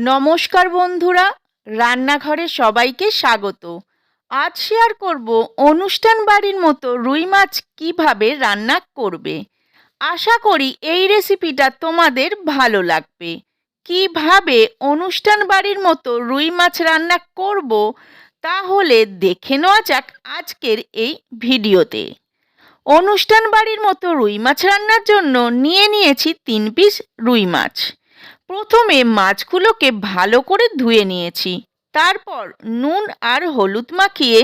নমস্কার বন্ধুরা, রান্নাঘরে সবাইকে স্বাগত। আজ শেয়ার করব অনুষ্ঠান বাড়ির মতো রুই মাছ কিভাবে রান্না করবে। আশা করি এই রেসিপিটা তোমাদের ভালো লাগবে। কিভাবে অনুষ্ঠান বাড়ির মতো রুই মাছ রান্না করব তাহলে দেখে নেওয়া যাক আজকের এই ভিডিওতে। অনুষ্ঠান বাড়ির মতো রুই মাছ রান্নার জন্য নিয়েছি 3 পিস রুই মাছ। প্রথমে মাছগুলোকে ভালো করে ধুয়ে নিয়েছি, তারপর নুন আর হলুদ মাখিয়ে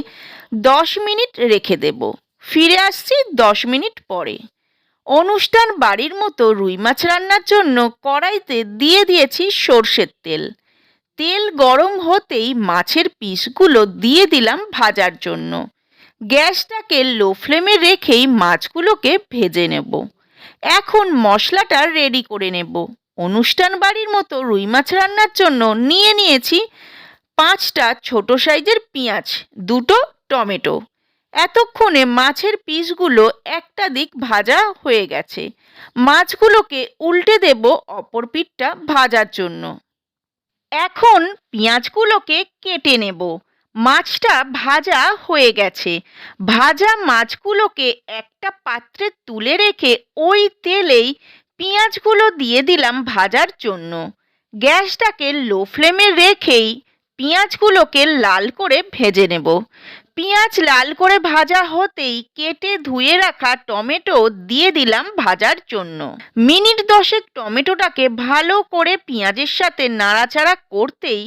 10 মিনিট রেখে দেব। ফিরে আসছি 10 মিনিট পরে। অনুষ্ঠান বাড়ির মতো রুই মাছ রান্নার জন্য কড়াইতে দিয়ে দিয়েছি সর্ষের তেল। তেল গরম হতেই মাছের পিসগুলো দিয়ে দিলাম ভাজার জন্য। গ্যাসটাকে লো ফ্লেমে রেখেই মাছগুলোকে ভেজে নেব। এখন মশলাটা রেডি করে নেব। অনুষ্ঠান বাড়ির মতো রুই মাছ রান্নার জন্য নিয়েছি 5টা ছোট সাইজের পেঁয়াজ, 2টো টমেটো। এতক্ষণে মাছের পিসগুলো একটা দিক ভাজা হয়ে গেছে। মাছগুলোকে উল্টে দেব অপর পিঠটা ভাজার জন্য। এখন পেঁয়াজগুলোকে কেটে নেব। মাছটা ভাজা হয়ে গেছে। ভাজা মাছগুলোকে একটা পাত্রে তুলে রেখে ওই তেলেই পেঁয়াজগুলো দিয়ে দিলাম ভাজার জন্য। গ্যাসটাকে লো ফ্লেমে রেখেই পেঁয়াজগুলোকে লাল করে ভেজে নেব। পেঁয়াজ লাল করে ভাজা হতেই কেটে ধুয়ে রাখা টমেটো দিয়ে দিলাম ভাজার জন্য। মিনিট 10 টমেটোটাকে ভালো করে পেঁয়াজের সাথে নাড়াচাড়া করতেই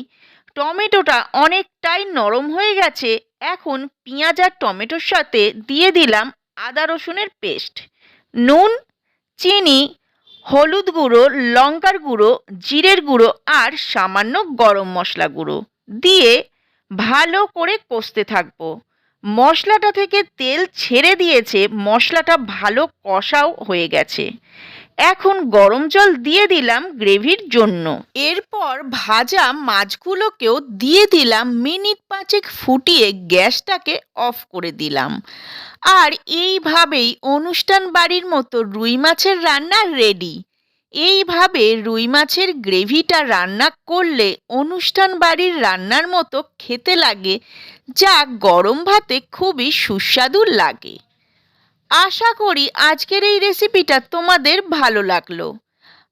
টমেটোটা অনেকটাই নরম হয়ে গেছে। এখন পেঁয়াজ আর টমেটোর সাথে দিয়ে দিলাম আদা রসুনের পেস্ট, নুন, চিনি, হলুদ গুঁড়ো, লঙ্কার গুঁড়ো, জিরের গুঁড়ো আর সামান্য গরম মশলা গুঁড়ো দিয়ে ভালো করে কষতে থাকবো। মশলাটা থেকে তেল ছেড়ে দিয়েছে, মশলাটা ভালো কষাও হয়ে গেছে। এখন গরম জল দিয়ে দিলাম গ্রেভির জন্য। এরপর ভাজা মাছগুলোকেও দিয়ে দিলাম। মিনিট 5 ফুটিয়ে গ্যাসটাকে অফ করে দিলাম। আর এইভাবেই অনুষ্ঠান বাড়ির মতো রুই মাছের রান্না রেডি। এইভাবে রুই মাছের গ্রেভিটা রান্না করলে অনুষ্ঠান বাড়ির রান্নার মতো খেতে লাগে, যা গরম ভাতে খুবই সুস্বাদু লাগে। আশা করি আজকের এই রেসিপিটা তোমাদের ভালো লাগলো।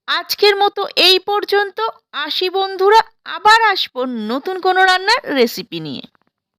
আজকের মতো এই পর্যন্ত। আসি বন্ধুরা, আবার আসবো নতুন কোনো রান্নার রেসিপি নিয়ে।